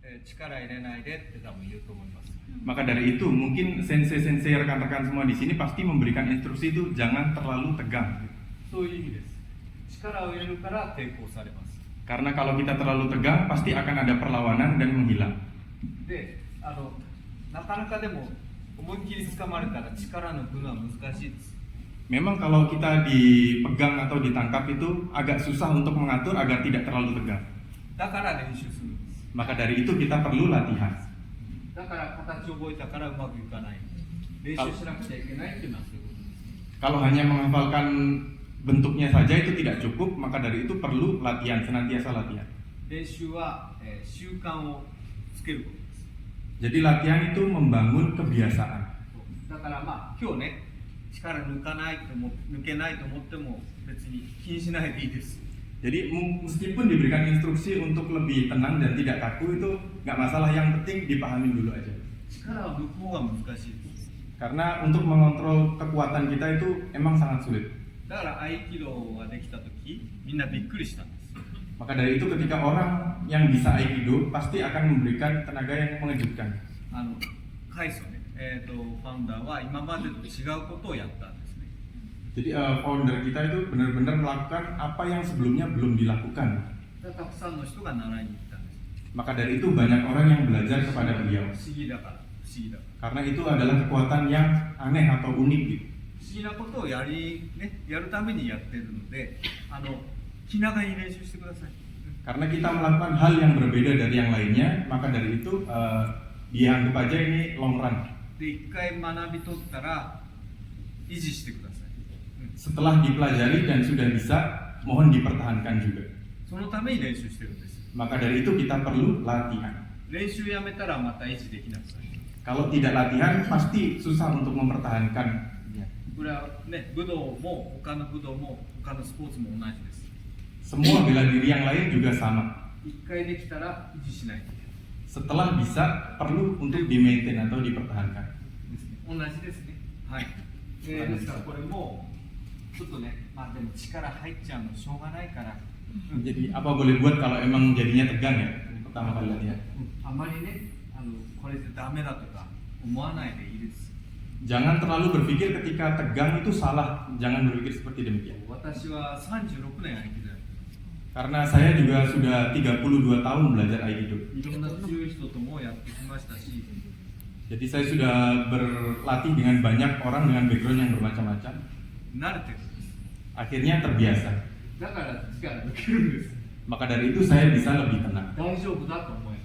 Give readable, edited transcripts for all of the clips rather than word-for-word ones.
力入れないでって多分言うと思います。 Maka dari itu mungkin sensei-sensei rekan-rekan semua di sini pasti memberikan instruksi itu jangan terlalu tegang. そういう意味です。力を入れるから抵抗されます。 Karena kalau kita terlalu tegang pasti akan ada perlawanan dan menghilang. で、なかなかでも思いっきり掴まれたら力抜くのは難しいです。 Memang kalau kita dipegang atau ditangkap itu agak susah untuk mengatur agar tidak terlalu tegang. だから練習するんです。 Maka dari itu kita perlu latihan. だから形を覚えたからうまくいかない。練習しなくちゃいけないっていうのはそういうことです。 Kalau hanya menghafalkan bentuknya saja itu tidak cukup, maka dari itu perlu latihan, senantiasa latihan. 練習は、習慣をつけることです。 Jadi latihan itu membangun kebiasaan. だからまあ今日ね、力抜かないとも抜けないと思っても別に気にしないでいいです。 Jadi meskipun diberikan instruksi untuk lebih tenang dan tidak kaku itu nggak masalah, yang penting dipahami dulu aja. 力を抜く方が難しいです。 Karena untuk mengontrol kekuatan kita itu emang sangat sulit. だから合気道ができた時みんなびっくりしたんです。 Maka dari itu ketika orang yang bisa Aikido pasti akan memberikan tenaga yang mengejutkan. カイソね、ファウンダーは今までと違うことをやったんですね。 Jadi founder kita itu benar-benar melakukan apa yang sebelumnya belum dilakukan. たくさんの人が習いに行ったんです。 Maka dari itu banyak orang yang belajar kepada beliau. 不思議だから、不思議だから。 Karena itu adalah kekuatan yang aneh atau unik gitu. 不思議なことをやるためにやってるので、気長に練習してください。 Karena kita melakukan hal yang berbeda dari yang lainnya, maka dari itu dianggap aja ini long run. で、一回学び取ったら維持してください。 Setelah dipelajari dan sudah bisa, mohon dipertahankan juga. そのために練習してるんです。 Maka dari itu kita perlu latihan. 練習やめたらまた維持できなくなる。 Kalau tidak latihan, pasti susah untuk mempertahankan. これはね、武道も他の武道も他のスポーツも同じです。 Semua bela diri yang lain juga sama. 一回できたら維持しないといけない。 Setelah bisa, perlu untuk di-maintain atau dipertahankan. 同じですね。はい。ですからこれもちょっとね、まあでも力入っちゃうのしょうがないから。 Jadi apa boleh buat kalau emang jadinya tegang ya pertama kali latihan. あまりね、これでダメだとか思わないでいいです。 Jangan terlalu berpikir ketika tegang itu salah. Jangan berpikir seperti demikian. 私は36年合気道やってます。 Karena saya juga sudah 32 tahun belajar Aikido. いろんな強い人ともやってきましたし、 Jadi saya sudah berlatih dengan banyak orang dengan background yang bermacam-macam. 慣れてるんです。 Akhirnya terbiasa. だから力抜けるんです。 Maka dari itu saya bisa lebih tenang. 大丈夫だと思える。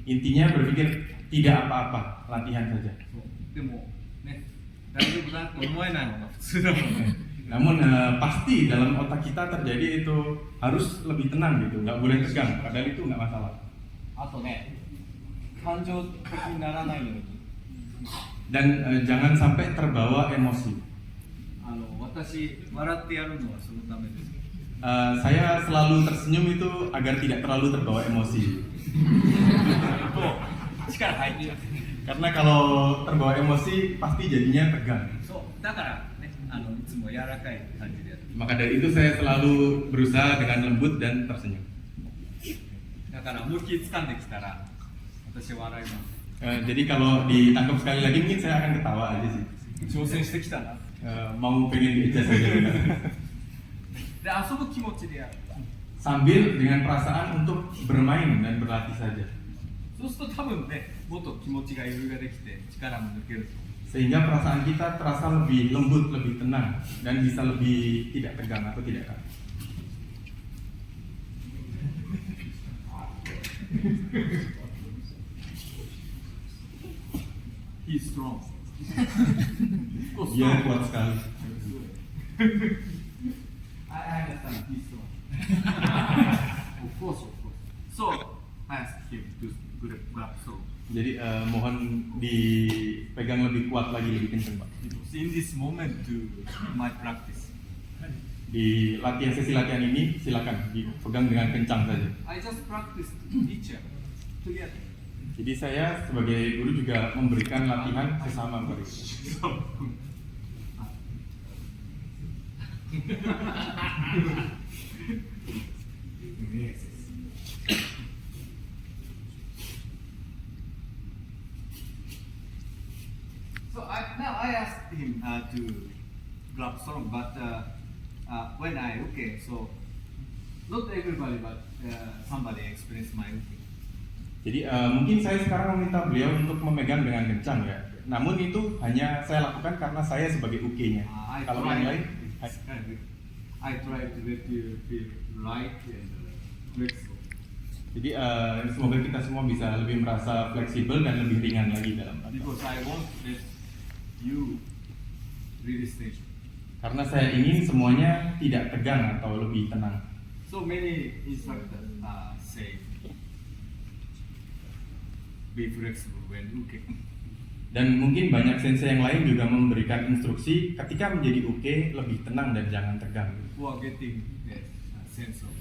Intinya berpikir tidak apa-apa, latihan saja. そうでもね、大丈夫だと思えないのが普通だもんね。 Namun pasti dalam otak kita terjadi itu harus lebih tenang gitu, nggak boleh tegang. Padahal itu nggak masalah. あとね、感情的にならないように。 Dan jangan sampai terbawa emosi. 私笑ってやるのはそのためです。 Saya selalu tersenyum itu agar tidak terlalu terbawa emosi. 力入っちゃう。 Karena kalau terbawa emosi pasti jadinya tegang. そうだからね、いつも柔らかい感じでやる。 Maka dari itu saya selalu berusaha dengan lembut dan tersenyum. だから思いっきり掴んできたら私は笑います。 Jadi kalau ditangkap sekali lagi mungkin saya akan ketawa aja sih. 挑戦してきたな。 Mau pengen diejek saja. で、遊ぶ気持ちでやる。 Sambil dengan perasaan untuk bermain dan berlatih saja. そうすると多分ね、もっと気持ちが余裕ができて力も抜けると。 Sehingga perasaan kita terasa lebih lembut, lebih tenang dan bisa lebih tidak tegang atau tidak kaku. He's strong. Dia kuat sekali. I understand. He's strong. Of course. So, I ask him to grab so. Jadi mohon dipegang lebih kuat lagi, lebih kencang Pak. In this moment to my practice. Di sesi latihan ini silakan dipegang dengan kencang saja. I just practice teacher together. Jadi saya sebagai guru juga memberikan latihan sesama murid. I asked him to grab strong, but when I so not everybody, but somebody experienced my uke. Jadi mungkin saya sekarang meminta beliau untuk memegang dengan kencang ya. Namun itu hanya saya lakukan karena saya sebagai uke-nya. Kalau yang lain, I try to let you feel light and flexible. jadi semoga kita semua bisa lebih merasa fleksibel dan lebih ringan lagi dalam kata. Because I want that you really station. Karena saya ingin semuanya tidak tegang atau lebih tenang. So many instructors say be flexible when uke. Dan mungkin banyak sensei yang lain juga memberikan instruksi ketika menjadi uke lebih tenang dan jangan tegang. For getting that sense of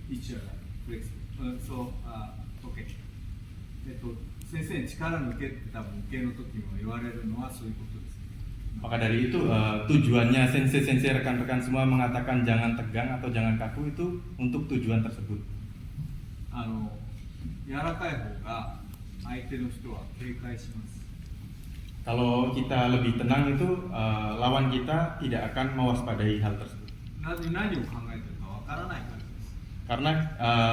each other flexible. Okay. 先生に力抜けって多分受けの時も言われるのはそういうことです。 Maka dari itu tujuannya sensei-sensei rekan-rekan semua mengatakan jangan tegang atau jangan kaku itu untuk tujuan tersebut. 柔らかい方が相手の人は警戒します。 Kalau kita lebih tenang itu lawan kita tidak akan mewaspadai hal tersebut. 何を考えてるかわからないからです。 Karena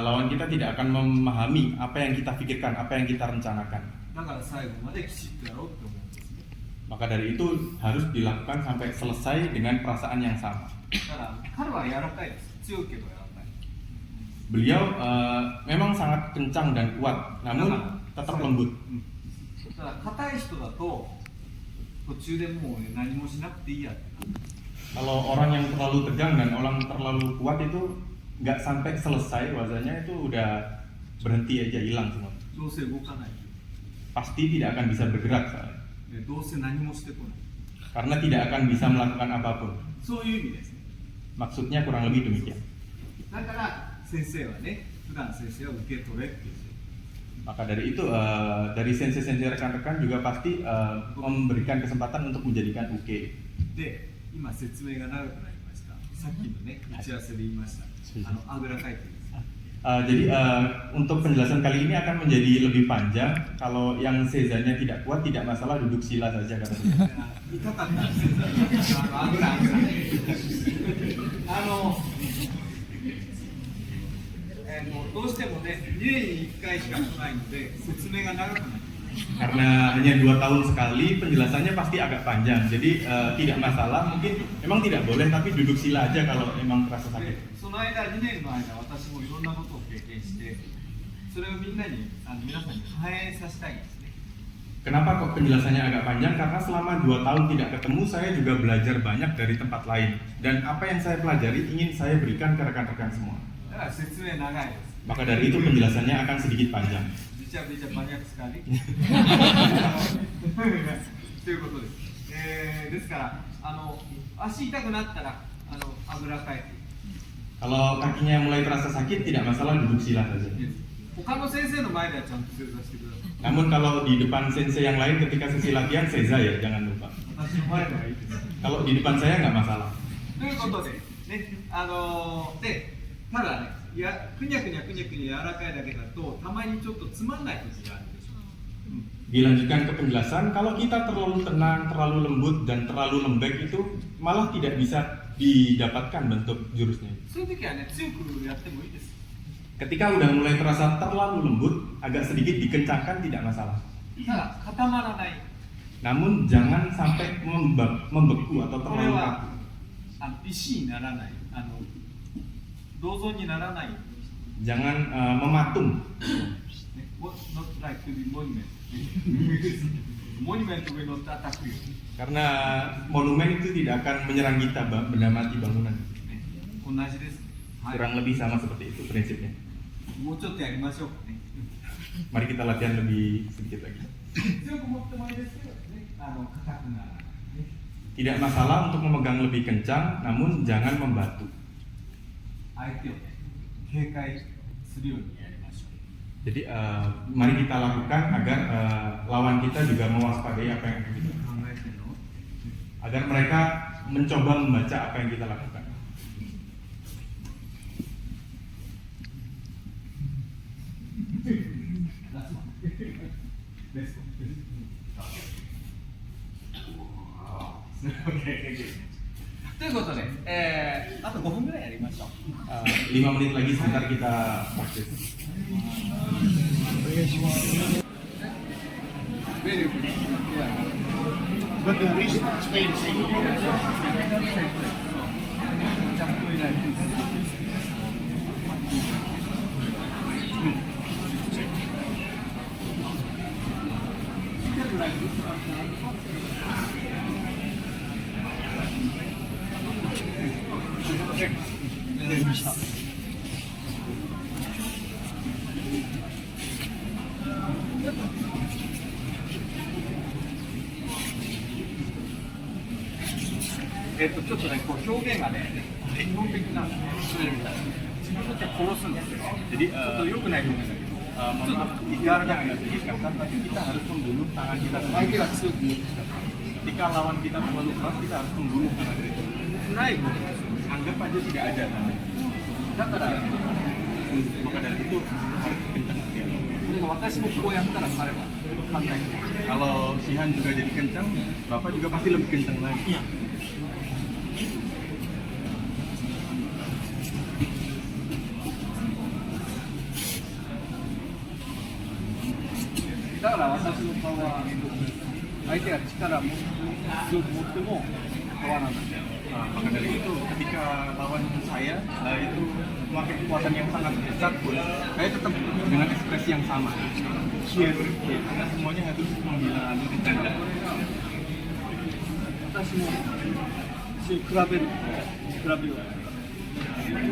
lawan kita tidak akan memahami apa yang kita pikirkan, apa yang kita rencanakan. だから最後まできちっとやろうって思うんですね。 Maka dari itu harus dilakukan sampai selesai dengan perasaan yang sama. だから彼は柔らかいです。強いけど柔らかい。 Beliau memang sangat kencang dan kuat, namun tetap lembut. だから硬い人だと途中でもう何もしなくていいやって。 Kalau orang yang terlalu tegang dan orang terlalu kuat itu nggak sampai selesai wazanya itu udah berhenti aja, hilang semua. どうせ動かない。 Pasti tidak akan bisa bergerak soalnya. どうせ何もしてこない。 Karena tidak akan bisa melakukan apapun. そういう意味ですね。 Maksudnya kurang lebih demikian. だから先生はね、普段先生は受け取れっていう。 Maka dari itu dari sensei-sensei rekan-rekan juga pasti memberikan kesempatan untuk menjadikan uke. で、今説明が長くなりました。さっきのね、打ち合わせで言いました。あぐらかいてるんです。 Jadi untuk penjelasan kali ini akan menjadi lebih panjang. Kalau yang sezanya tidak kuat tidak masalah, duduk sila saja kata dia. 痛かったんですよ。あぐらあぐら。どうしてもね、2年に1回しか来ないので説明が長くなります。 Karena hanya 2 tahun sekali, penjelasannya pasti agak panjang. Jadi tidak masalah, mungkin memang tidak boleh, tapi duduk sila aja kalau memang terasa sakit. その間、2年の間、私もいろんなことを経験して、それをみんなに、皆さんに反映させたいんですね。 Kenapa kok penjelasannya agak panjang? Karena selama 2 tahun tidak ketemu, saya juga belajar banyak dari tempat lain. Dan apa yang saya pelajari ingin saya berikan ke rekan-rekan semua. だから説明長いです。 Maka dari itu penjelasannya akan sedikit panjang. めちゃめちゃマニアックスカリということです。ですから、足痛くなったら、あぐらかいて。 Kalau kakinya mulai terasa sakit, tidak masalah, duduk sila saja. 他の先生の前ではちゃんと正座してください。 Namun kalau di depan sensei yang lain ketika sesi latihan, seza ya, jangan lupa. 私の前ではいいです。 Kalau di depan saya nggak masalah. ということで、ね、ただね、くにゃくにゃ柔らかいだけだと、たまにちょっとつまんない時があるでしょ。 Dilanjutkan ke penjelasan, kalau kita terlalu tenang, terlalu lembut, dan terlalu lembek itu malah tidak bisa didapatkan bentuk jurusnya. そういう時はね、強くやってもいいです。 Ketika udah mulai terasa terlalu lembut, agak sedikit dikencangkan tidak masalah. ただ、固まらない。 Namun jangan sampai membeku atau これ terlalu は kaku. 石にならない、銅像にならない。 Jangan mematung. Not like to be monument. Monument will not attack you. Karena monumen itu tidak akan menyerang kita, benda mati bangunan. 同じです。はい。 Kurang lebih sama seperti itu prinsipnya. もうちょっとやりましょうかね。 Mari kita latihan lebih sedikit lagi. 強く持ってもいいですけどね、硬くならない。 Tidak masalah untuk memegang lebih kencang, namun jangan membatu. 相手をね、警戒するようにやりましょう。 Jadi mari kita lakukan agar lawan kita juga mewaspadai apa yang kita lakukan. 考えてるの？ Agar mereka mencoba membaca apa yang kita lakukan. Let's go. ということで、あと5分ぐらいやりましょう。5 menit lagi sebentar kita praktis. Very good. Yeah. But the wrist stay the same. Just do it like this. Like this. やりました。ちょっとね、こう表現がね、日本的なんですね。自分の手殺すんですよ。Jadi, ちょっと良くない表現だけど、Jika jangan disebutkan, tapi kita harus membunuh tangan kita sendiri. Ketika lawan kita terlalu keras, kita harus membunuh tangan kita. ないもの。 Anggap aja tidak ada tangan. だから、 Maka dari itu harus kencang dia. でも私もこうやったら彼は簡単に。 Kalau Sihan juga jadi kencang, Bapak juga pasti lebih kencang lagi. Iya. だから私の顔は相手が力を強く持っても変わらない。 Maka dari itu ketika lawan saya itu memakai kekuatan yang sangat besar pun saya tetap dengan ekspresi yang sama. Cheer, karena semuanya harus membela diri Anda. 私も比べる。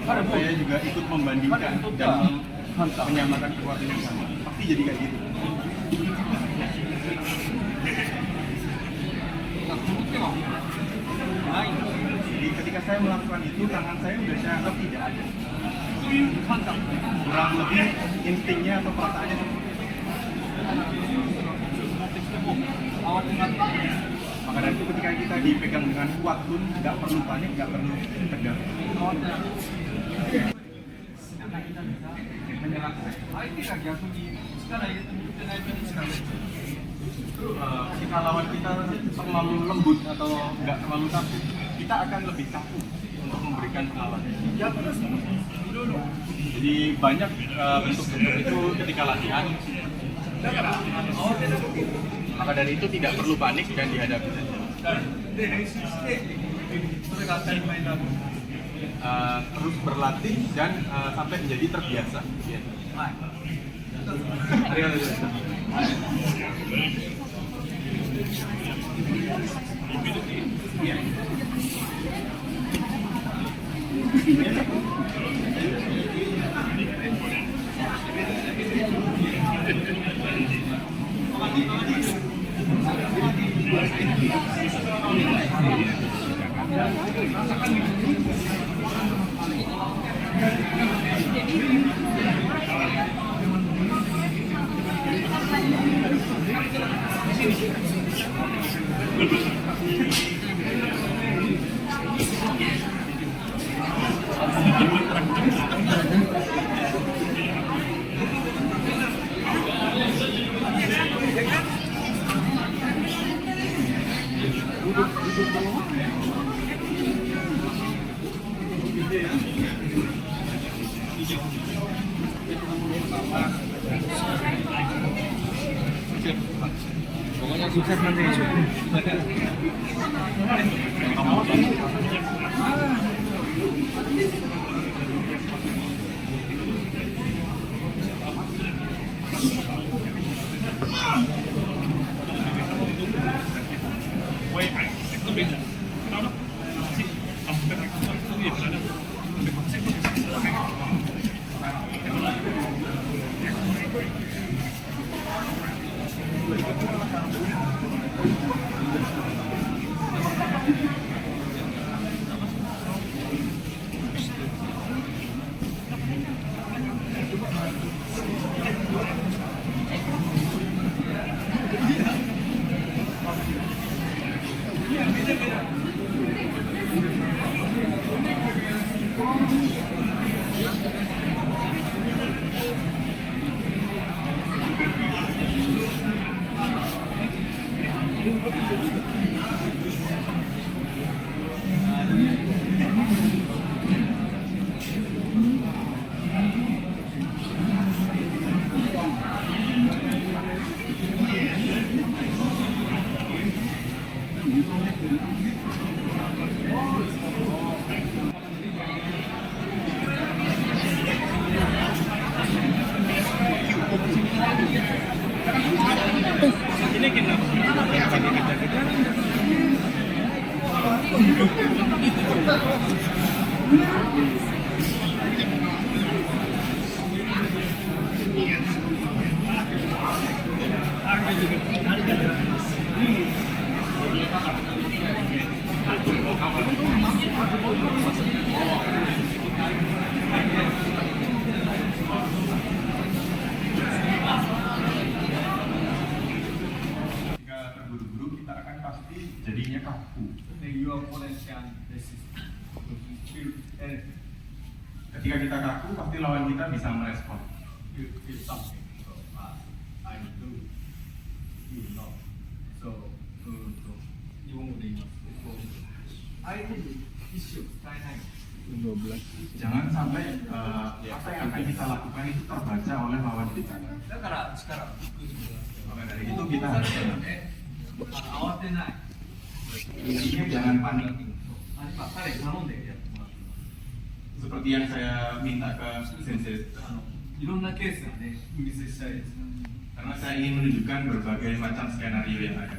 Saya juga ikut membandingkan dan menyamakan kekuatan yang sama. Pasti jadi kayak gitu. Jadi ketika saya melakukan itu, tangan saya udah saya anggap tidak ada. Kurang lebih instingnya atau perasaannya seperti itu. Maka dari itu ketika kita dipegang dengan kuat pun nggak perlu panik, nggak perlu tegang. Ketika lawan kita terlalu lembut atau nggak terlalu kaku, kita akan lebih kaku untuk memberikan perlawanan. Jadi banyak bentuk-bentuk itu ketika latihan. Maka dari itu tidak perlu panik dan dihadapi saja. Terus berlatih dan sampai menjadi terbiasa. Pokoknya sukses nanti. Jika terburu-buru kita akan pasti jadinya kaku. Then your opponent can resist. You feel Ketika kita kaku, pasti lawan kita bisa merespon. you feel something. So I do. You know. So 日本語で言います。相手に意思を伝えない。 Jangan sampai apa yang akan kita lakukan itu terbaca oleh lawan kita. だから力を抜く。 Maka dari itu kita harus 慌てない。 intinya jangan panik. 今彼に頼んでやってもらってます。 Seperti yang saya minta ke sensei. いろんなケースがね、お見せしたいです。 Karena saya ingin menunjukkan berbagai macam skenario yang ada.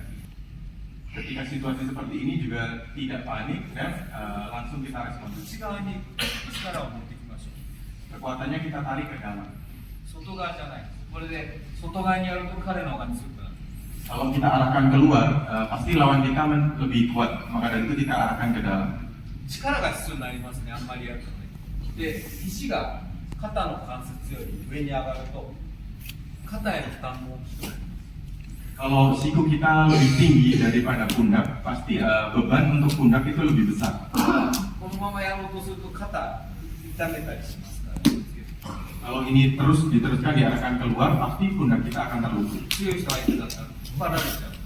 Ketika situasi seperti ini juga tidak panik dan langsung kita respon. 内側に力を持ってきましょう。 Kekuatannya kita tarik ke dalam. 外側じゃない。これで外側にやると彼の方が強くなる。 Kalau kita arahkan keluar, pasti lawan kita lebih kuat. Maka dari itu kita arahkan ke dalam. 力が必要になりますね、あんまりやるとね。で、石が肩の関節より上に上がると、肩への負担も大きくなる。 Kalau siku kita lebih tinggi daripada pundak, pasti beban untuk pundak itu lebih besar. このままやろうとすると肩痛めたりしますから、気をつけて。 Kalau ini terus diteruskan diarahkan keluar, pasti pundak kita akan terluka. 強い人相手だったら引っ張られちゃう。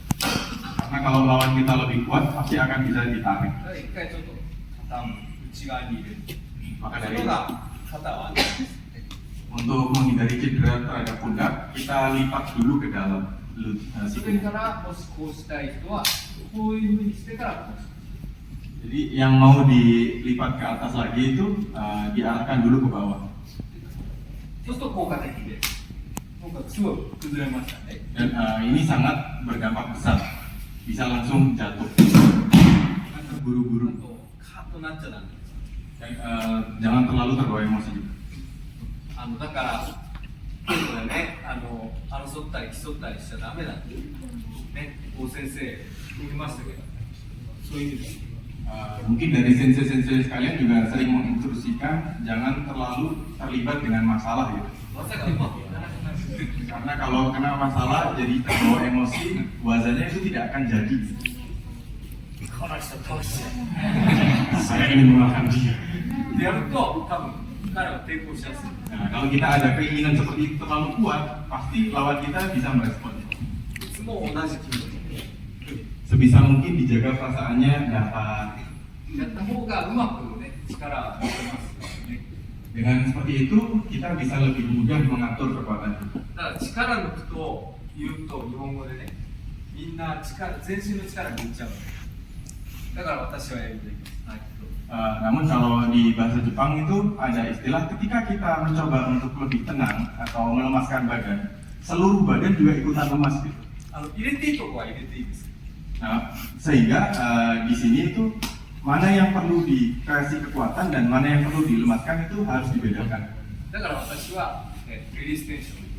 Karena kalau lawan kita lebih kuat, pasti akan bisa ditarik. だから一回ちょっと肩を内側に入れる。 Maka そ dari れ itu, が肩を上げる。 untuk menghindari cedera terhadap pundak, kita lipat dulu ke dalam そ siku. れからもしこうしたい人はこういうふうにしてからこうする。 Jadi yang mau dilipat ke atas lagi itu diarahkan dulu ke bawah. そうすると効果的で、効果がすごい崩れましたね。 Dan ini sangat berdampak besar, bisa langsung jatuh. あ Buru-buru とカーッとなっちゃダメです。 dan jangan terlalu terbawa emosi juga. だから結構ね、争ったり競ったりしちゃダメだってね、こう先生言いましたけど、そういう意味です。 Mungkin dari sensei-sensei sekalian juga sering menginstruksikan jangan terlalu terlibat dengan masalah gitu. まさかうまくいかなくなる。 Karena kalau kena masalah jadi terbawa emosi, wazannya itu tidak akan jadi. この人倒して Saya ingin mengalahkan dia. やると多分彼は抵抗しやすい。 Nah, kalau kita ada keinginan seperti itu terlalu kuat, pasti lawan kita bisa merespon. いつも同じ気持ち Sebisa mungkin dijaga perasaannya datar. やった方がうまくね、力を持てますよね。 Dengan seperti itu, kita bisa lebih mudah mengatur kekuatan kita. だから力抜くと言うと日本語でね、みんな全身の力抜いちゃう。だから私は英語で言います。はい。 Namun kalau di bahasa Jepang itu ada istilah ketika kita mencoba untuk lebih tenang atau melemaskan badan, seluruh badan juga ikutan lemas gitu. 入れていいとこは入れていいです。 Nah, sehingga di sini itu mana yang perlu dikasih kekuatan dan mana yang perlu dilemaskan itu harus dibedakan. だから私は、リリーステンション。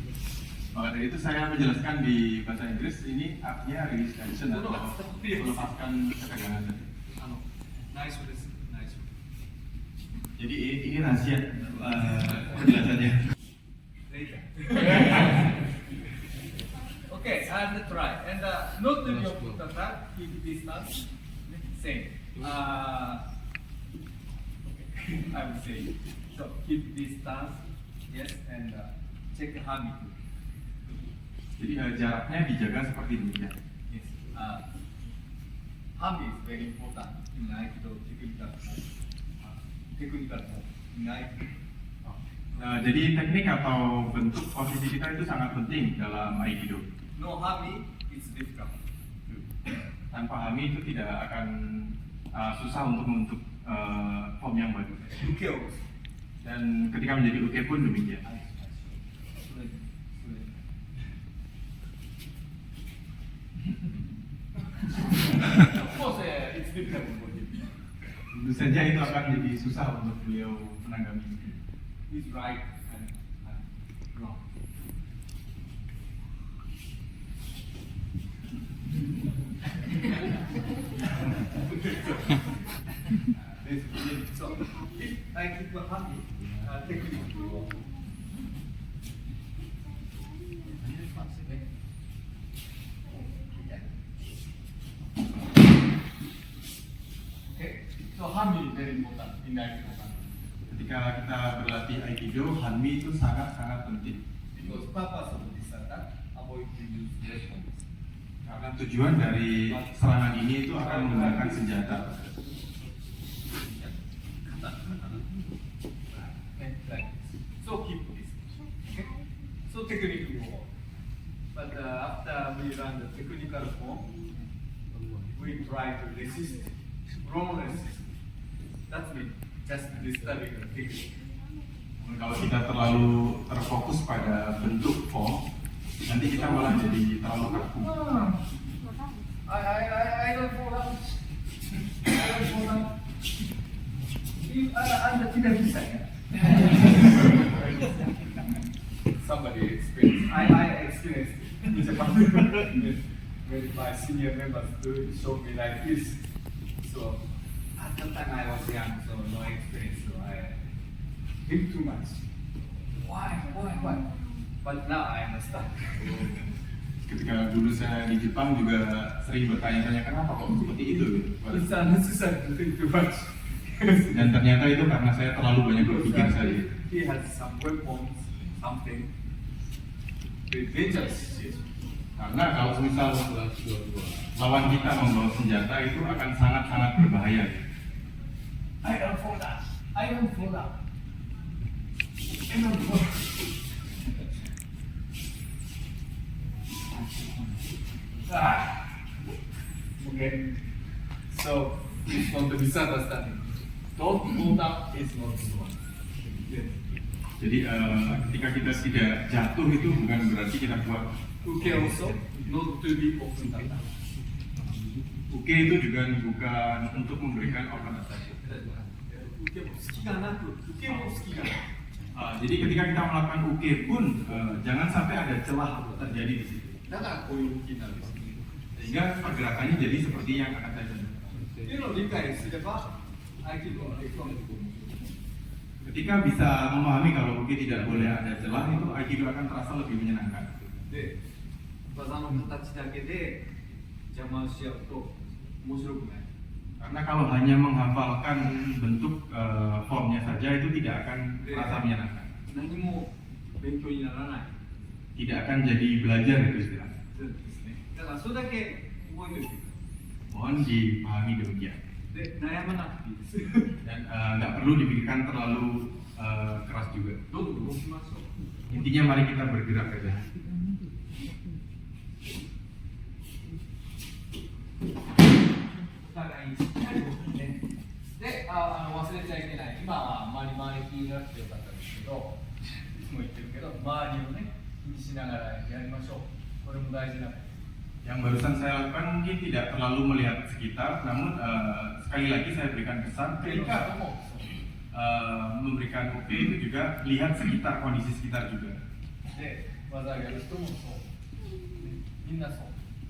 Maka dari itu saya menjelaskan di bahasa Inggris ini artinya release tension atau melepaskan ketegangan tadi. 内緒です。内緒。 Jadi ini rahasia penjelasannya. Later. Okay, and try. And not to your foot attack, keep distance. Same. I would say. So keep distance. Yes, and check hand. Jadi jaraknya dijaga seperti demikian. Yes. Hand is very important in Aikido technical. Technical in Aikido. Jadi teknik atau bentuk posisi kita itu sangat penting dalam Aikido. No hami, it's difficult. Tanpa hami itu tidak akan susah untuk membentuk form yang bagus. Ukeo. Dan ketika menjadi uke pun demikian. Of course, it's difficult for him. Tentu saja itu akan jadi susah untuk beliau menanggapi. He's right and wrong. keep a happy technique. Okay, so Hanmi very important in Aikido. Ketika kita berlatih Aikido, Hanmi itu sangat-sangat penting. Because purpose of this attack avoid to use weapons. Karena tujuan dari serangan ini itu akan menggunakan senjata. Okay, like this. So keep this. Okay, so technical form. But after we learn the technical form, we try to resist, wrong resist. That's me. Just disturbing the technique. Kalau kita terlalu terfokus pada bentuk form, nanti kita malah jadi terlalu kaku. I don't fall down. I don't fall down. Anda tidak bisa ya? Somebody experienced. I experienced in Japan. When my senior members show me like this. So at the time I was young, so no experience. So I think too much. Why? But now I understand. Ketika dulu saya di Jepang juga sering bertanya-tanya kenapa kok seperti itu. It's unnecessary to think too much. Dan ternyata itu karena saya terlalu banyak berpikir saja. He has some weapons, something very dangerous situation. Karena kalau misal lawan kita membawa senjata itu akan sangat-sangat berbahaya. I don't fall down. Okay. So it's not the misunderstanding. Don't fall down is not the one. Jadi ketika kita tidak jatuh itu bukan berarti kita buat. Okay, also not to be open down. Uke itu juga bukan untuk memberikan open saja. Jadi ketika kita melakukan uke pun jangan sampai ada celah terjadi di situ. Sehingga pergerakannya jadi seperti yang akan saya tunjukkan. Ketika bisa memahami kalau uke tidak boleh ada celah, itu Aikido akan terasa lebih menyenangkan. Karena kalau hanya menghafalkan bentuk formnya saja itu tidak akan terasa menyenangkan. Tidak akan jadi belajar itu istilahnya. Mohon dipahami demikian. Dan nggak perlu dipikirkan terlalu keras juga. Intinya mari kita bergerak saja. Yang barusan saya lakukan mungkin tidak terlalu melihat sekitar, namun sekali lagi saya berikan pesan ketika memberikan uke itu juga lihat sekitar, kondisi sekitar juga.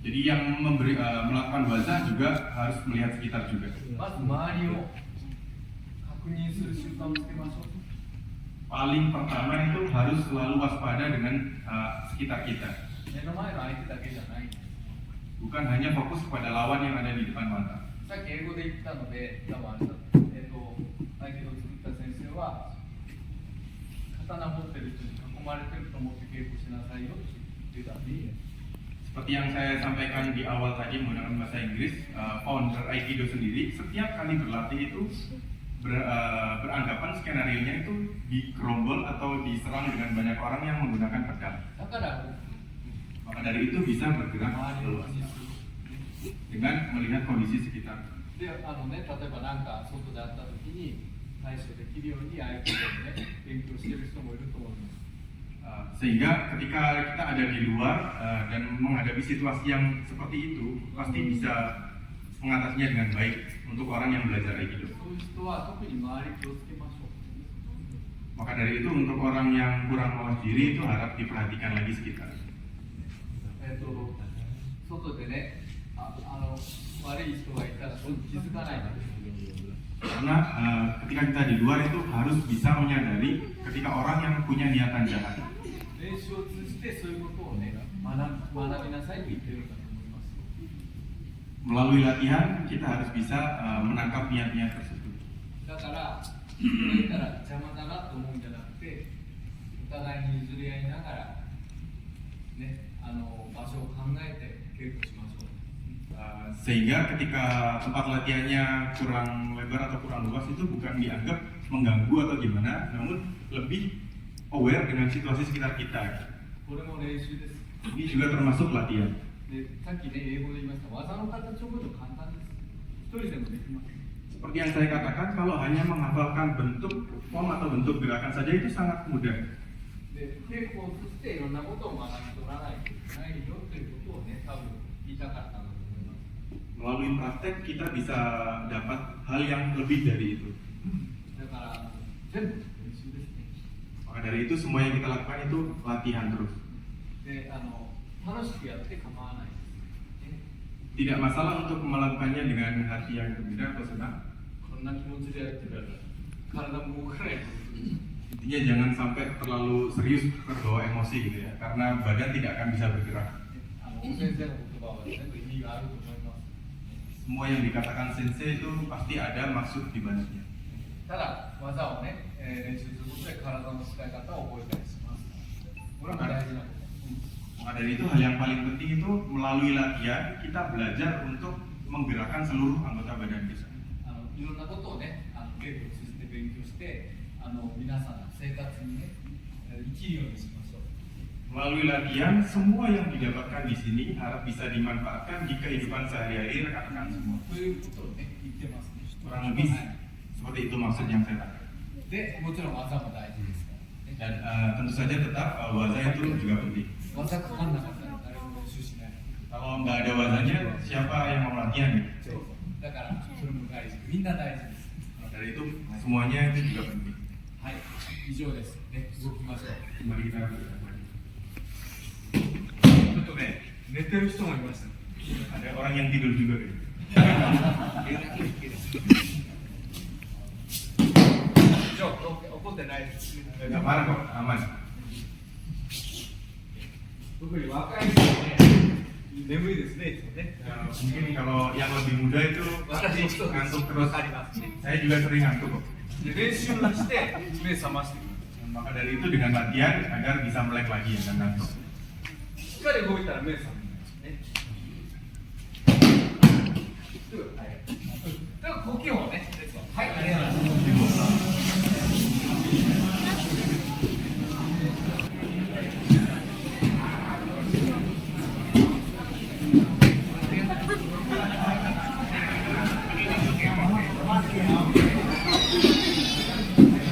Jadi yang melakukan waza juga harus melihat sekitar juga. Paling pertama itu harus selalu waspada dengan sekitar kita. Bukan hanya fokus kepada lawan yang ada di depan mata. Seperti yang saya sampaikan di awal tadi menggunakan bahasa Inggris, founder Aikido sendiri setiap kali berlatih itu beranggapan skenario-nya itu digerombol atau diserang dengan banyak orang yang menggunakan pedang. Maka dari itu bisa bergerak luas dengan melihat kondisi sekitar. Sehingga ketika kita ada di luar dan menghadapi situasi yang seperti itu, pasti bisa mengatasinya dengan baik untuk orang yang belajar Aikido. Maka dari itu untuk orang yang kurang mawas diri itu harap diperhatikan lagi sekitar. 悪い人がいたら気づかないんです。 Karena ketika kita di luar itu harus bisa menyadari ketika orang yang punya niatan jahat. 練習を通じてそういうことをね、学びなさいと言ってるんだと思います。 Melalui latihan kita harus bisa menangkap niat-niat tersebut. だからこれ言ったら邪魔だなと思うんじゃなくて、お互いに譲り合いながらね、場所を考えて稽古しましょう。 Sehingga ketika tempat latihannya kurang lebar atau kurang luas itu bukan dianggap mengganggu atau gimana, namun lebih aware dengan situasi sekitar kita. これも練習です。 Ini juga termasuk latihan. で、さっきね、英語で言いました、技の形を覚えると簡単です。一人でもできます。 Seperti yang saya katakan, kalau hanya menghafalkan bentuk form atau bentuk gerakan saja itu sangat mudah. で、稽古を通じていろんなことを学び取らないといけないよということをね、多分言いたかったんだと思います。 Melalui praktek kita bisa dapat hal yang lebih dari itu. だから全部練習ですね。 Maka dari itu semua yang kita lakukan itu latihan terus. で、楽しくやって構わないです。ね、 Tidak masalah untuk melakukannya dengan hati yang gembira atau senang. こんな気持ちでやってたら体も動かないと思う。 Intinya jangan sampai terlalu serius terbawa emosi gitu ya, karena badan tidak akan bisa bergerak. 先生の言葉は全部意味があると思います。 Semua yang dikatakan sensei itu pasti ada maksud di baliknya. ただ技をね、練習することで体の使い方を覚えたりします。これも大事なこと。 Maka dari itu hal yang paling penting itu melalui latihan kita belajar untuk menggerakkan seluruh anggota badan kita. いろんなことをね、稽古を通じて勉強して、皆さんの生活にね、生きるようにしましょう。 Melalui latihan, semua yang didapatkan di sini harap bisa dimanfaatkan di kehidupan sehari-hari rekan-rekan semua. ということをね、言ってますね。 Kurang lebih seperti itu maksud yang saya katakan. で、もちろん技も大事ですから、ね。 Dan tentu saja tetap waza itu juga penting. 技かかんなかったら誰も練習しない。 Kalau nggak ada wazanya, siapa yang mau latihan gitu? そうだから、それも大事。みんな大事です。 Maka dari itu semuanya itu juga penting. はい、以上です。ね、動きましょう。 Mari kita lakukan. ちょっとね、寝てる人もいました。 Ada orang yang tidur juga gitu. じゃあ、怒ってないです。 Nggak marah kok, aman. 特に若い人はね、眠いですね、いつもね。 Mungkin kalau yang lebih muda itu pasti ngantuk terus. ありますね。 Saya juga sering ngantuk kok. で、練習をして目覚ましてくる。 Maka dari itu dengan latihan agar bisa melek lagi dan ngantuk. しっかり動いたら目覚めないですね。はい。では呼吸をね、はい、ありがとうございます。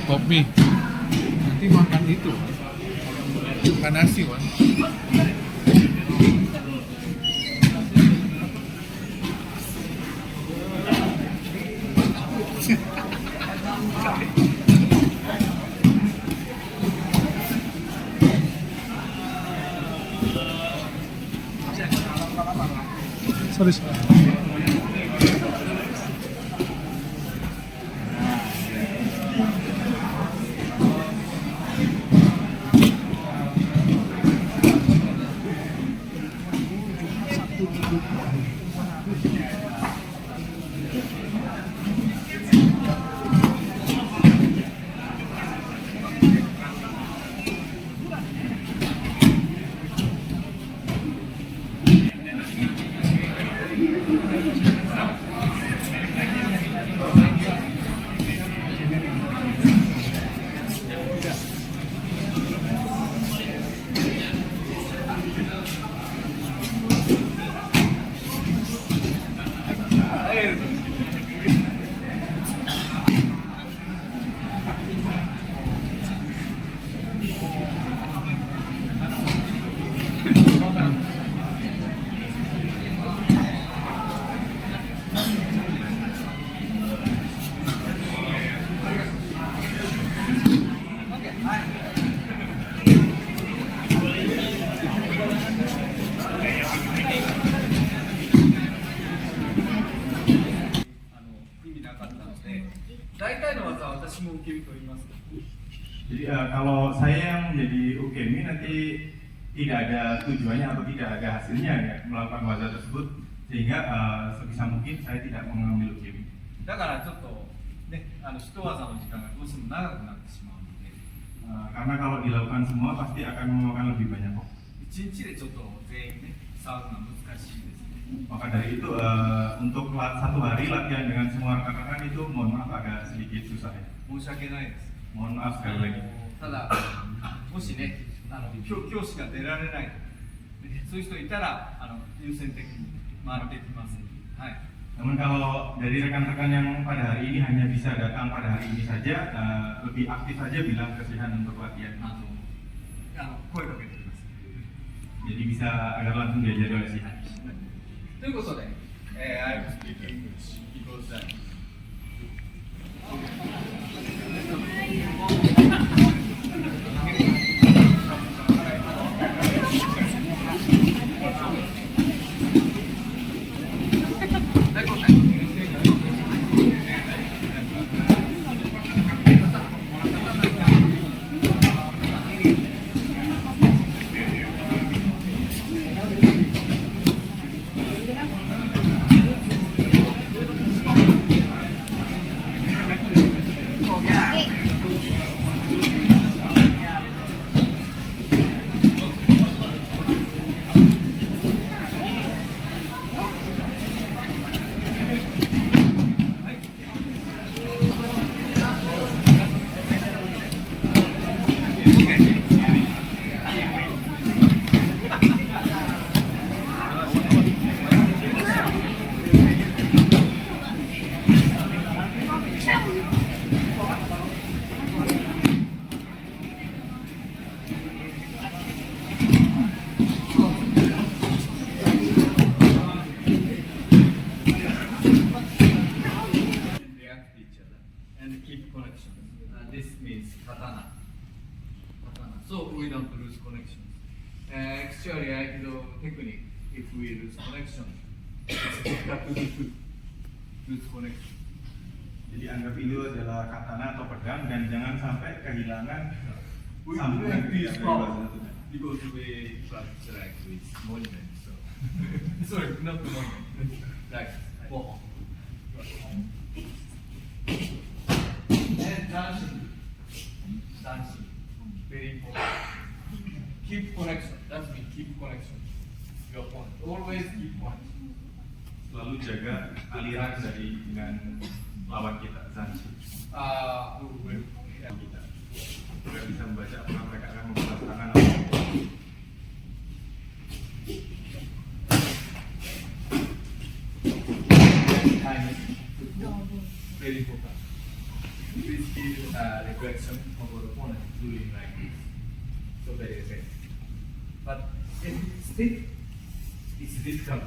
Kopi nanti makan itu makan nasi Wan. Sorry. Jadi kalau saya yang menjadi ukemi nanti tidak ada tujuannya atau tidak ada hasilnya ya melakukan waza tersebut, sehingga sebisa mungkin saya tidak mengambil ukemi. だからちょっとね、一技の時間がどうしても長くなってしまうので、 Karena kalau dilakukan semua pasti akan memakan lebih banyak waktu. 1日でちょっと全員ね、触るのは難しいですね。 Maka dari itu untuk satu hari latihan dengan semua rekan-rekan itu mohon maaf agak sedikit susah ya. 申し訳ないです。 Mohon maaf sekali lagi. ただ、もしね、教師が出られないと、ね、そういう人いたら優先的に回っていきます。はい。 Namun kalau dari rekan-rekan yang pada hari ini hanya bisa datang pada hari ini saja, lebih aktif saja bilang ke Sihan untuk latihan. 声かけてください。 Jadi bisa agar langsung diajari oleh Sihan. ということで、I will speak English because So we don't lose connection. Actually, Aikido technique, if we lose connection, it's difficult to lose connection. Jadi anggap itu adalah katana atau pedang dan jangan sampai kehilangan We sambungan have this ketika power belajar itu. because we practice like with monument. So sorry, not the monument, like wall. And dancing, very important. Keep connection. That's mean keep connection. Your point. Always keep point. Selalu jaga aliran dari dengan lawan kita, Zanshi. Kita tidak bisa membaca apakah mereka akan membalas tangan atau Time is very important. Please feel reflection of the opponent doing like this. So very effective. But if stick, it's difficult.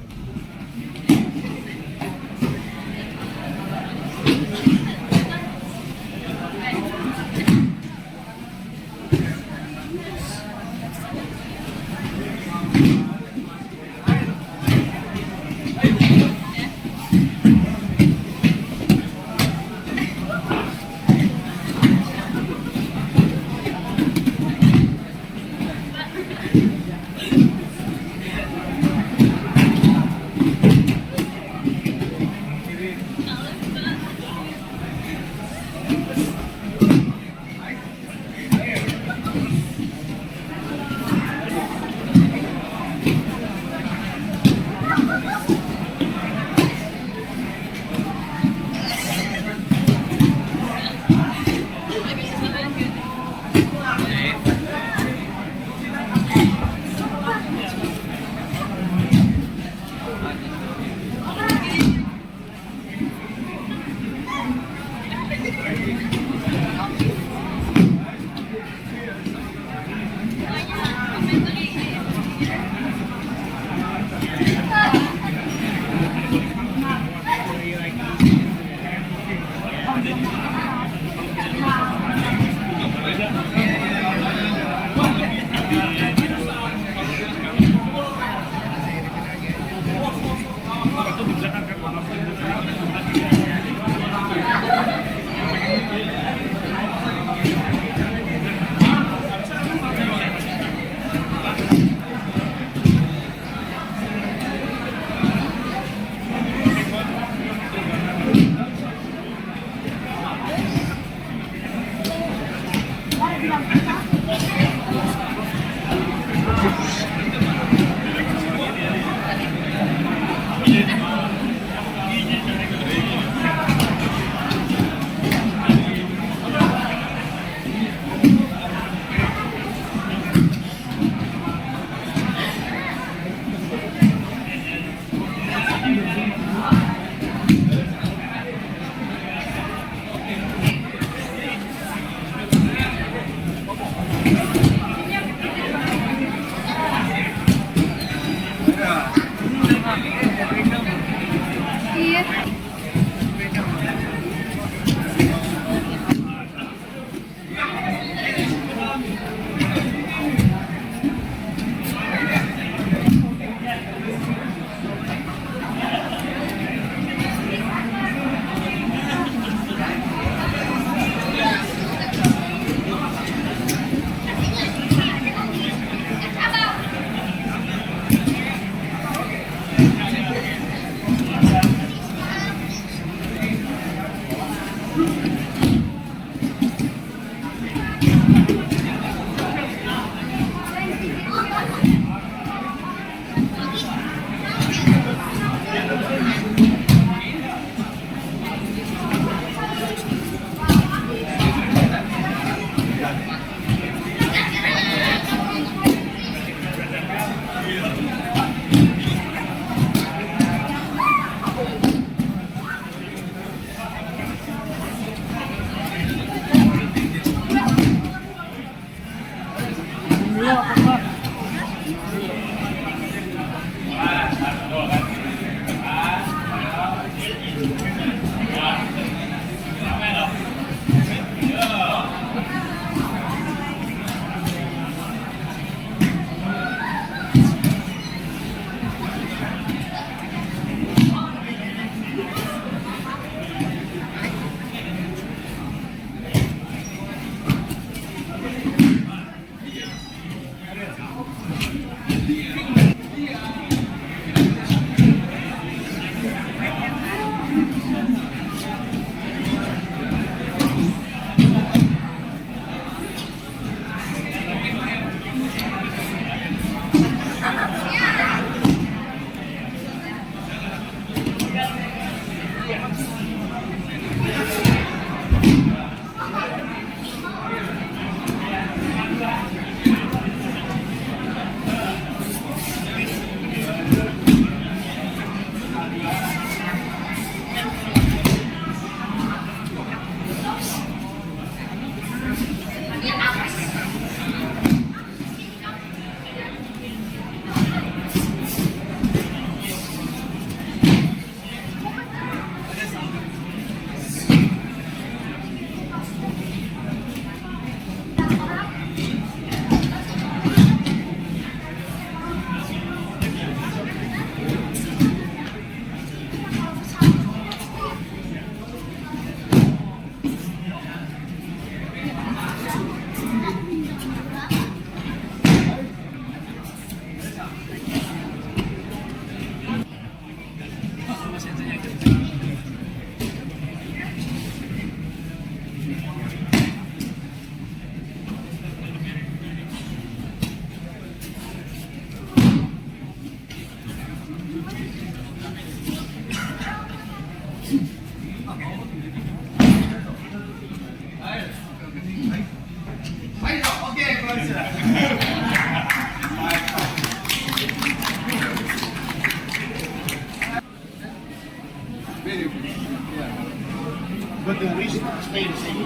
But the wrist stay the same.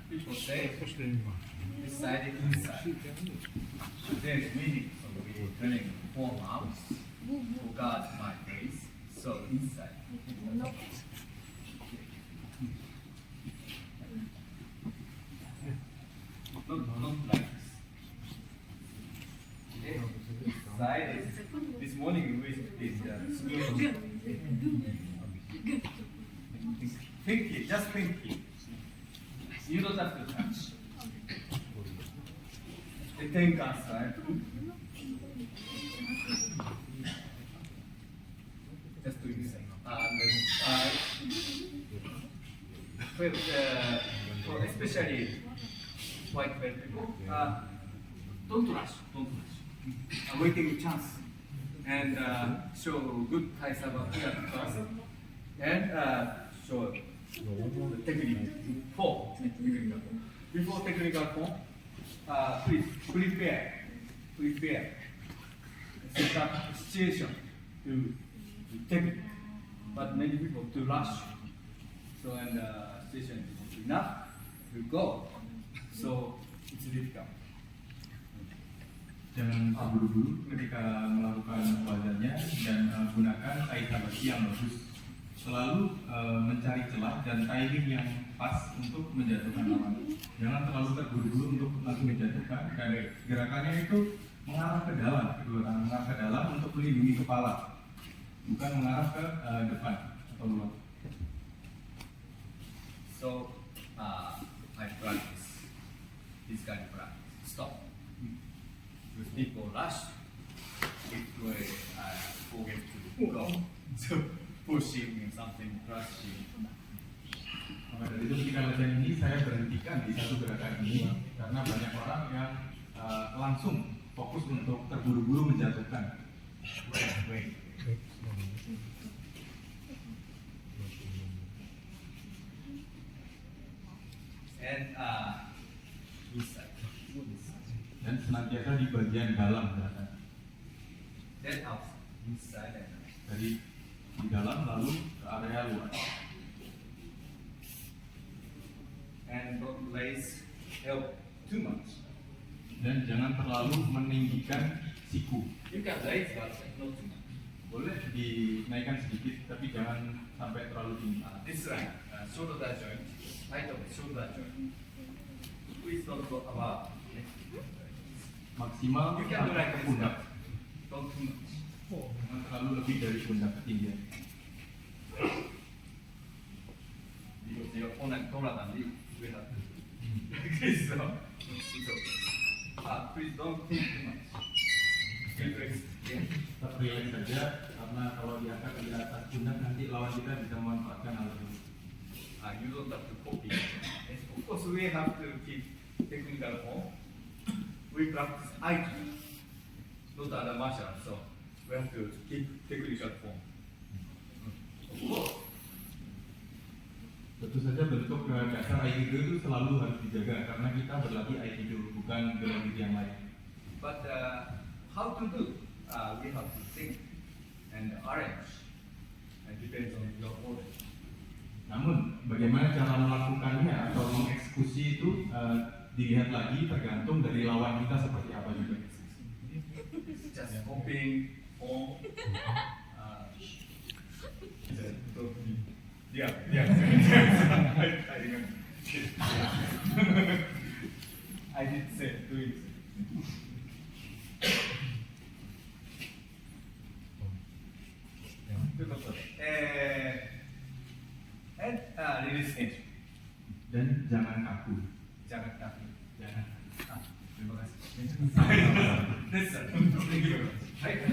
People say this side is inside. There's meaning, so we're turning 4 arms to guard my face. So inside. Not like this. Okay. Side is this morning we is school. Think it, just think it. You don't have to touch. The think outside. Just doing the same. Well, especially white belt people, don't rush. Waiting chance and show good Thai sabah first, and show the technique form. Before technical form, please prepare, set up situation to technique. But many people to rush, so and situation is not enough to go, so it's difficult. Jangan terburu-buru ketika melakukan wajahnya dan gunakan tai tabaki yang bagus. Selalu mencari celah dan timing yang pas untuk menjatuhkan lawan. Jangan terlalu terburu-buru untuk langsung menjatuhkan. Dan gerakannya itu mengarah ke dalam, kedua tangan mengarah ke dalam untuk melindungi kepala, bukan mengarah ke depan atau luar. So I practice this kind of practice. Stop. With people rush, it will forget to go. So pushing something, rushing. Maka dari itu ketika latihan ini saya berhentikan di satu gerakan ini karena banyak orang yang langsung fokus untuk terburu-buru menjatuhkan. Wait. And inside. Dan senantiasa di bagian dalam gerakan. Then outside. Inside and outside. Dari di dalam lalu ke area luar. And don't raise help too much. Dan jangan terlalu meninggikan siku. You can raise but not too much. Boleh dinaikkan sedikit tapi jangan sampai terlalu tinggi. This line, shoulder joint, height of the shoulder joint. Please don't go above. Maksimal You can do like ke this. pundak. Don't too much. Jangan terlalu lebih dari pundak ketinggian. Because your opponent taller than you, we have to. So, please don't think too much. Relax. Yeah. Tetap relax saja karena kalau diangkat di atas pundak nanti lawan kita bisa memanfaatkan hal itu. You don't have to copy. Yes, of course, we have to keep technical form. We practice IQ, not other martial arts, so we have to keep technical form. Of course. Tentu saja bentuk dasar Aikido itu selalu harus dijaga karena kita berlatih Aikido bukan bela diri yang lain. But how to do? We have to think and arrange. It depends on your order. Namun bagaimana cara melakukannya atau mengeksekusi itu dilihat lagi tergantung dari lawan kita seperti apa juga. Just copying form. Yeah. I remember. I did say doing. And release tension. Dan jangan kaku. Jangan takut. Jangan. Terima kasih. That's it. Thank you very much. Baik.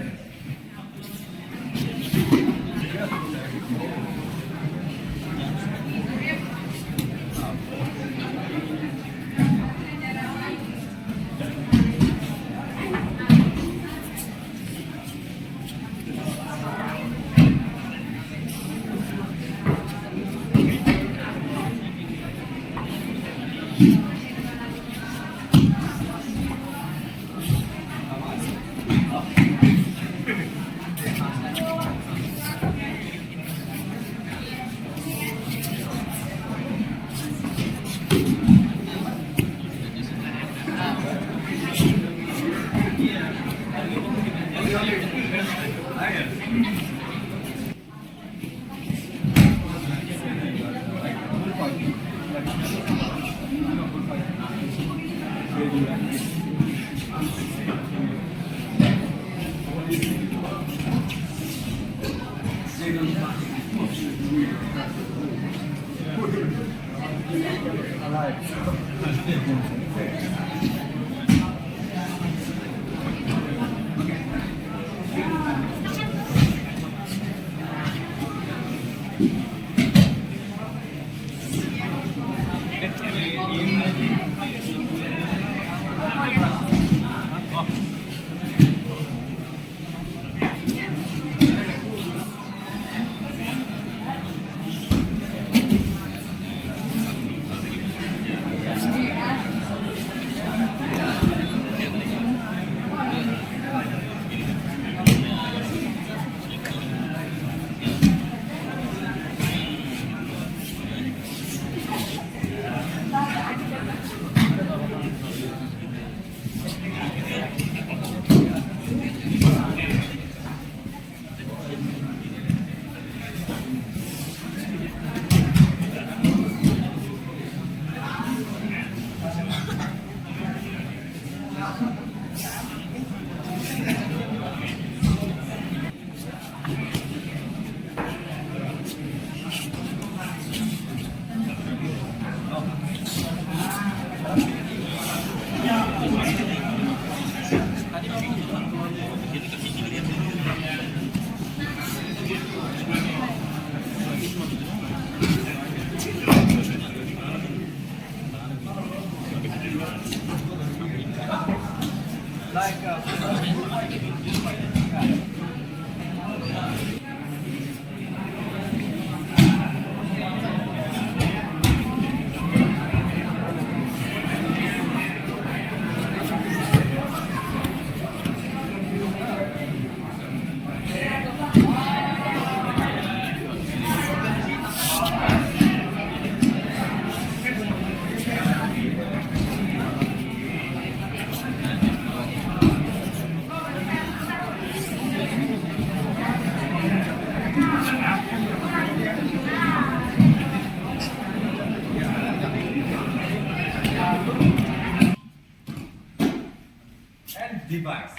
And device.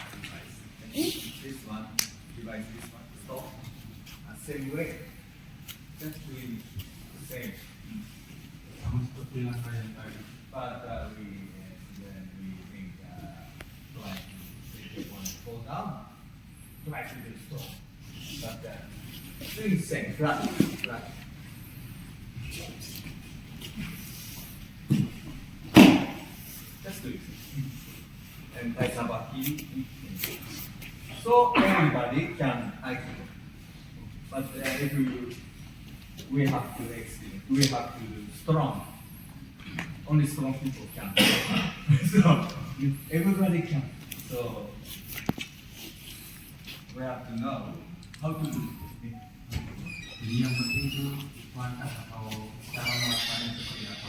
This one, device, this one, stop. Same way. Just doing the same. Sama seperti langkah yang tadi. But when we think like if you want to fall down, try to do stop. But doing the same, right, right. Just do it. And Taisabaki. So everybody can aikido. But if we have to extreme, we have to strong. Only strong people can. So everybody can. So we have to know how to do it. Jadi yang penting itu langkah atau cara melakukannya seperti apa.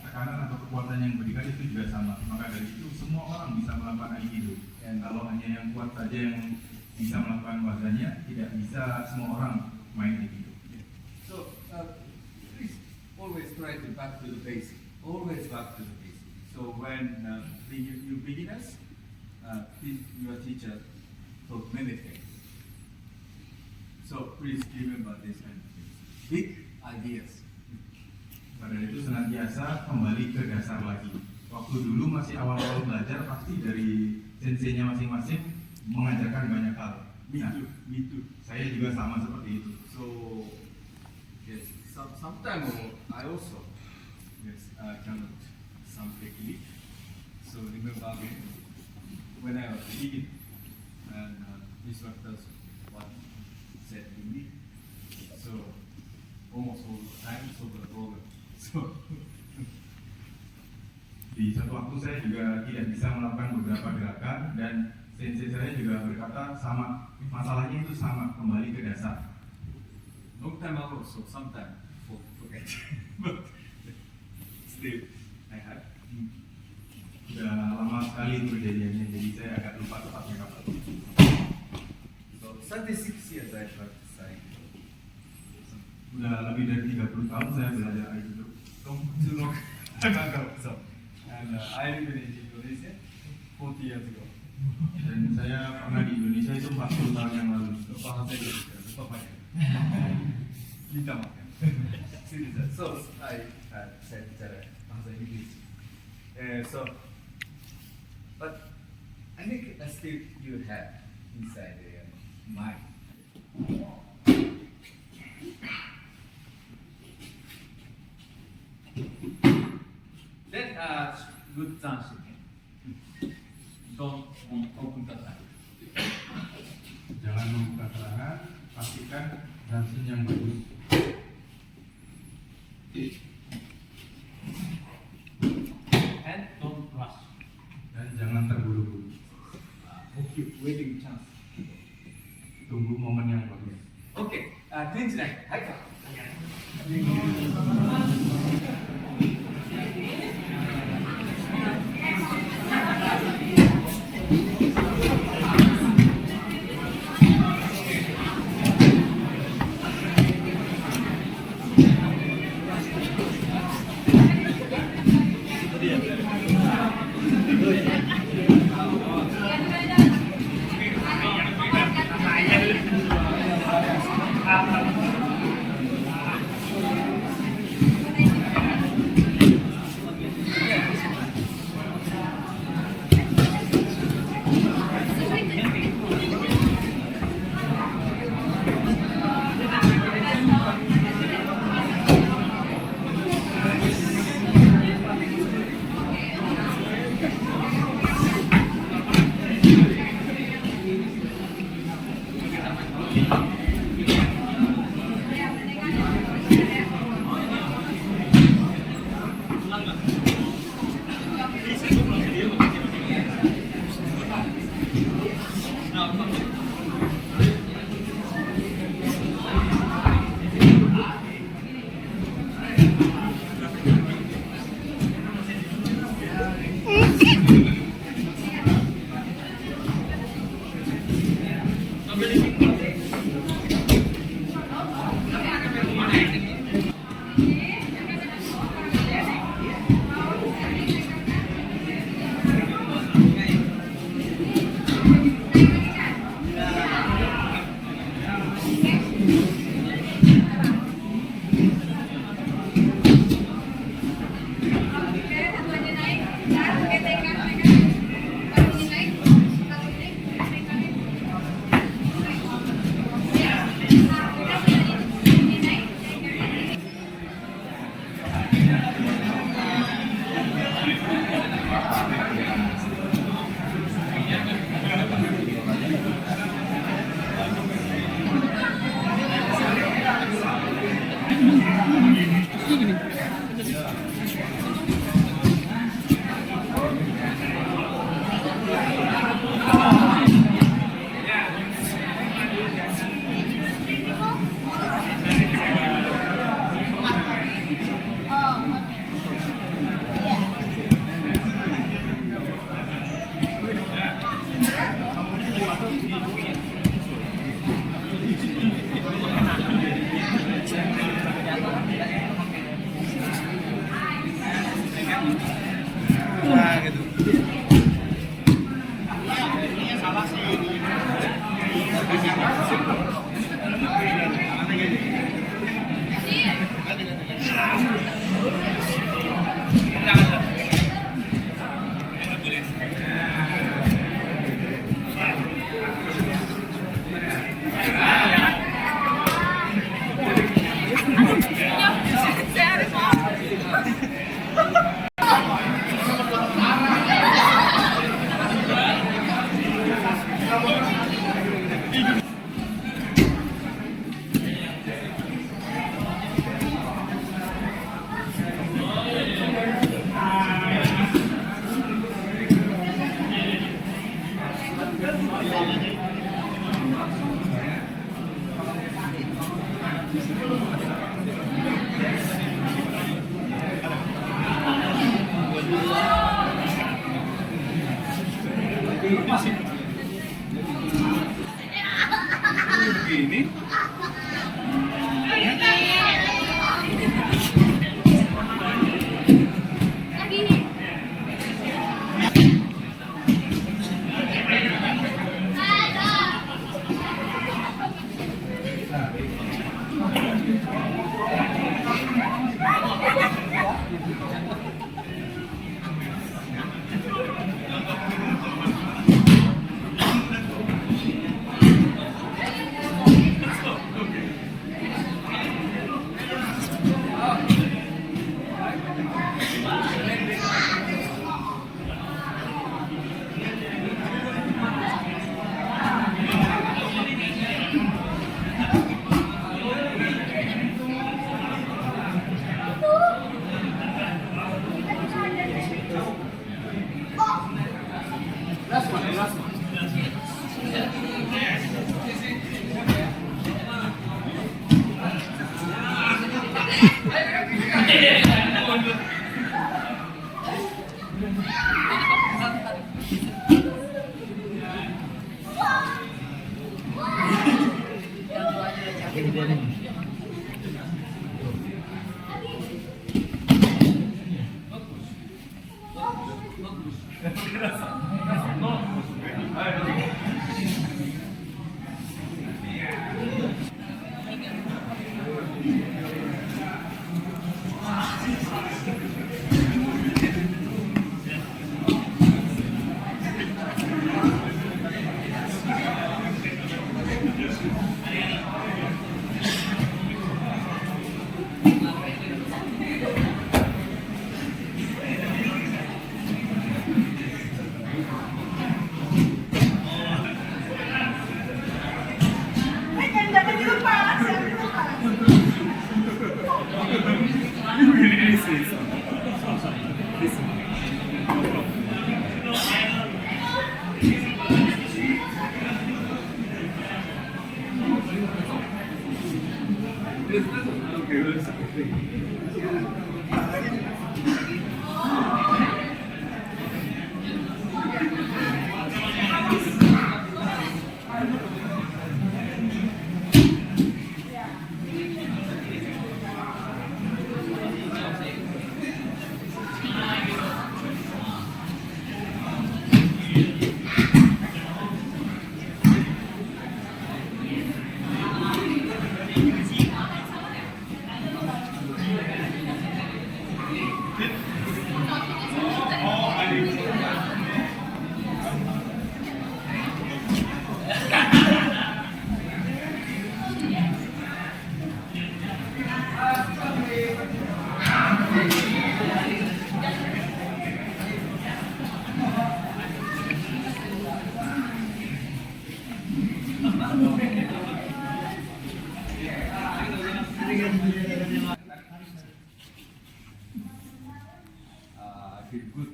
Tekanan atau kekuatan yang berikan itu juga sama. Maka dari itu semua orang bisa melakukan aikido. Dan kalau hanya yang kuat saja yang bisa melakukan wazannya, tidak bisa semua orang main aikido. So please always try to back to the basic. Always back to the basic. So when you beginners, your teacher taught many things. So please remember this kind of things. Big ideas. Pada itu senantiasa kembali ke dasar lagi. Waktu dulu masih awal-awal belajar, pasti dari senseinya masing-masing mengajarkan banyak hal. Me too. Me too. Saya juga sama seperti itu. So yes, sometimes I also cannot some technique. So remember again when I was beginning and instructors what said to me. So almost all the time solve the problem. So Di satu waktu saya juga tidak bisa melakukan beberapa gerakan dan sensei saya juga berkata sama, masalahnya itu sama, kembali ke dasar. long time ago, so sometimes forget. But still I had. Sudah lama sekali itu kejadiannya, jadi saya agak lupa tepatnya kapan. So 36 years I practice Aikido. Udah lebih dari 30 tahun saya belajar aikido. Too long time ago. So and I live in Indonesia 40 years ago. Dan saya pernah di Indonesia itu 40 tahun yang lalu. So bahasa Indonesia, lupa banyak. minta makan. Citizen. So saya bicara bahasa Inggris. So, but I think still you have inside the mind. Then good dancing. Don't open the eye. Jangan membuka serangan, pastikan dancing yang bagus. And don't rush. Dan jangan terburu-buru. Okay, waiting chance. Tunggu momen yang bagus. Okay, 29. High five. Ini Ay, ganda ka dito pa! Sabi mo pa. I feel good.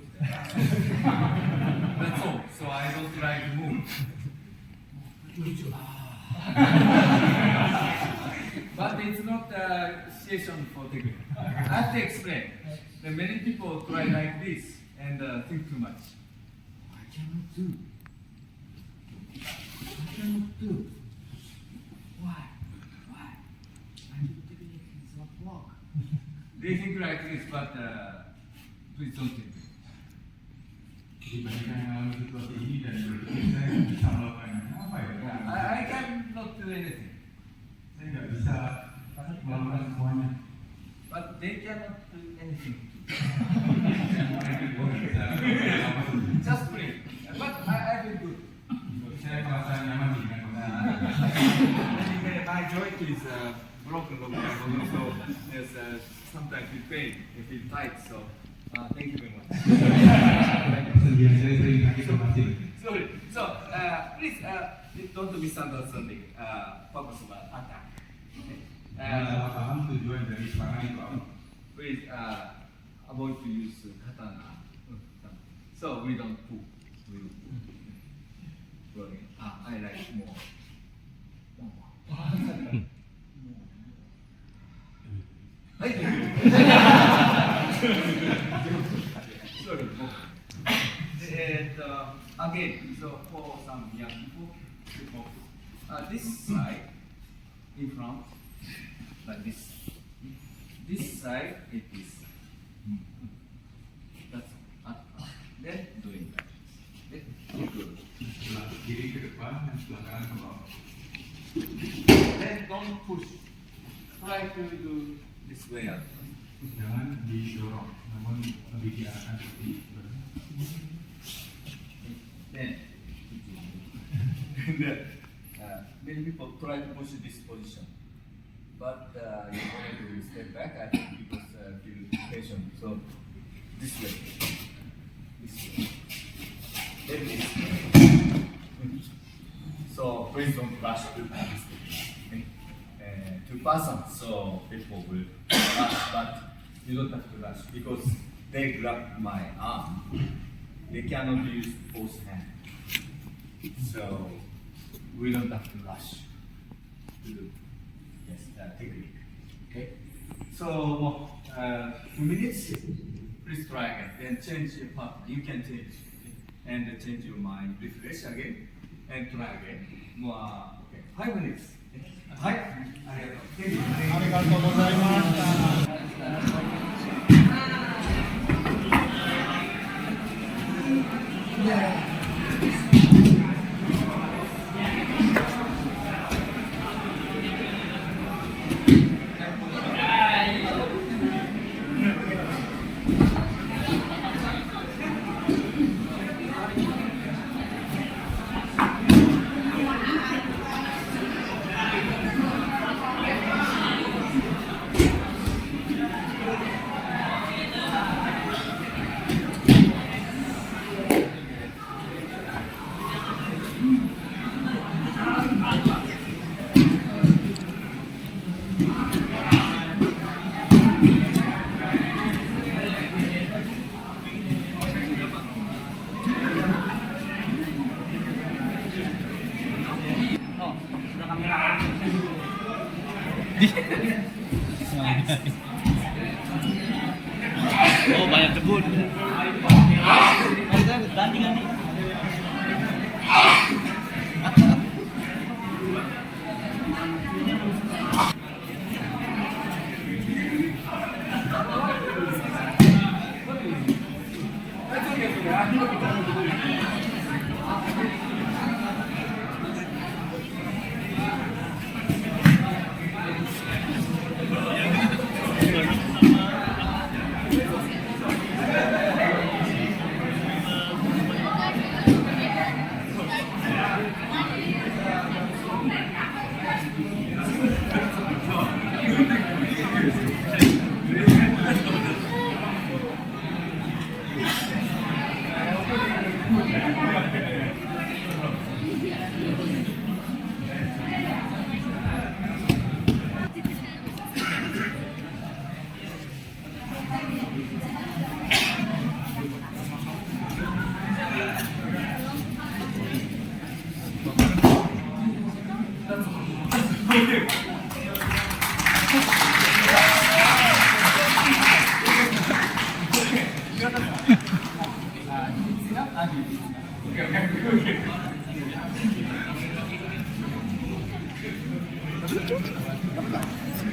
That's all. So I don't try to move. But it's not a situation for technique. I have to explain. That many people try like this and think too much. I cannot do. I cannot do. Why? Why? My technique is not work. They think like this, but please don't think it. Dibandingkan yang mengalami situasi ini dan berpikir saya bisa melakukannya, apa ya? I cannot do anything. Saya nggak bisa melakukan semuanya. But they cannot do anything. Just breathe. But I feel good. Saya merasa nyaman dengan Anyway, my joint is broken long time ago, so there's sometimes we pain, it feels tight, so thank you very much. Kesendian saya sering sakit somasi. Sorry. So please don't misunderstanding purpose of attack. Salah paham tujuan dari serangan itu apa? Please avoid to use katana. So we don't pull. I like more. Sorry. And again, so for some young people, this side in front, like this. This side it is. That's then doing that. Good. Sebelah kiri ke depan dan sebelah kanan ke bawah. Then don't push. Try to do this way up. Jangan didorong, namun lebih diarahkan seperti itu. Then, many people try to push this position, but you want to step back. I think because feel patient. So this way, this way, then this way. So please don't rush to this way. Okay? Two persons, so people will rush, but you don't have to rush because they grab my arm. They cannot use both hands. So we don't have to rush to do technique. Okay? So 2 minutes, please try again. Then change your partner. You can change and change your mind. Refresh again and try again. More, okay. 5 minutes. Arigatou gozaimasu. Oh, banyak kebun.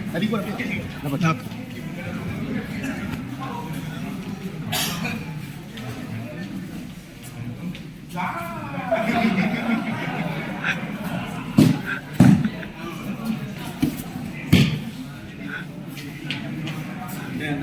Tadi gua dapat. Dan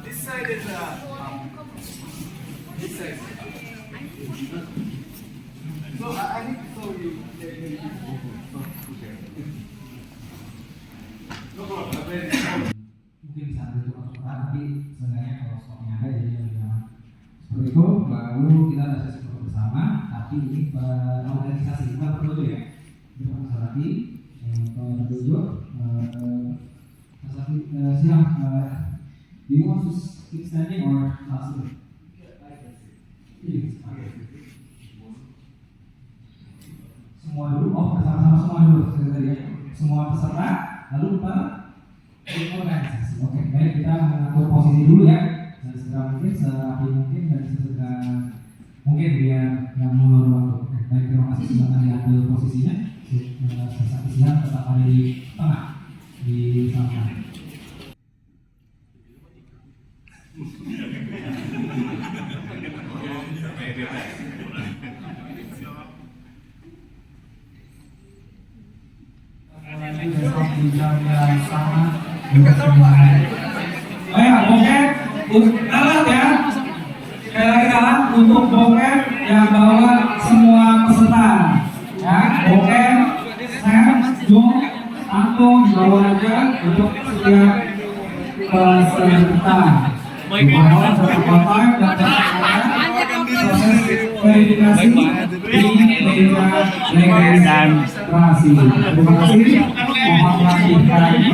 this side is this side. So I think so you. Mungkin bisa ada juga masukan, tapi sebenarnya kalau stoknya ada jadi lebih nyaman. Seperti itu, lalu kita ada sesi foto bersama, tapi ini organisasi kita perlu ya. Kita lagi petunjuk, siap. Do you want to keep standing or not? Semua dulu, bersama-sama semua dulu, semua peserta, lalu organisasi. Oke, baik, kita mengatur posisi dulu ya, sesegera mungkin, serapi mungkin, dan sesegera mungkin biar nggak mulur waktu. Oke, baik, terima kasih, silakan diambil posisinya. Sesaki silang tetap ada di tengah, di samping. Besok di jam yang sama. Bokep, alat ya. Sekali lagi alat untuk bokep yang bawa semua peserta. Ya, bokep, Sam, Jung, Anto dibawa aja untuk setiap peserta. Dibawa satu kontak dan proses verifikasi di meja registrasi. Terima kasih. mohon lagi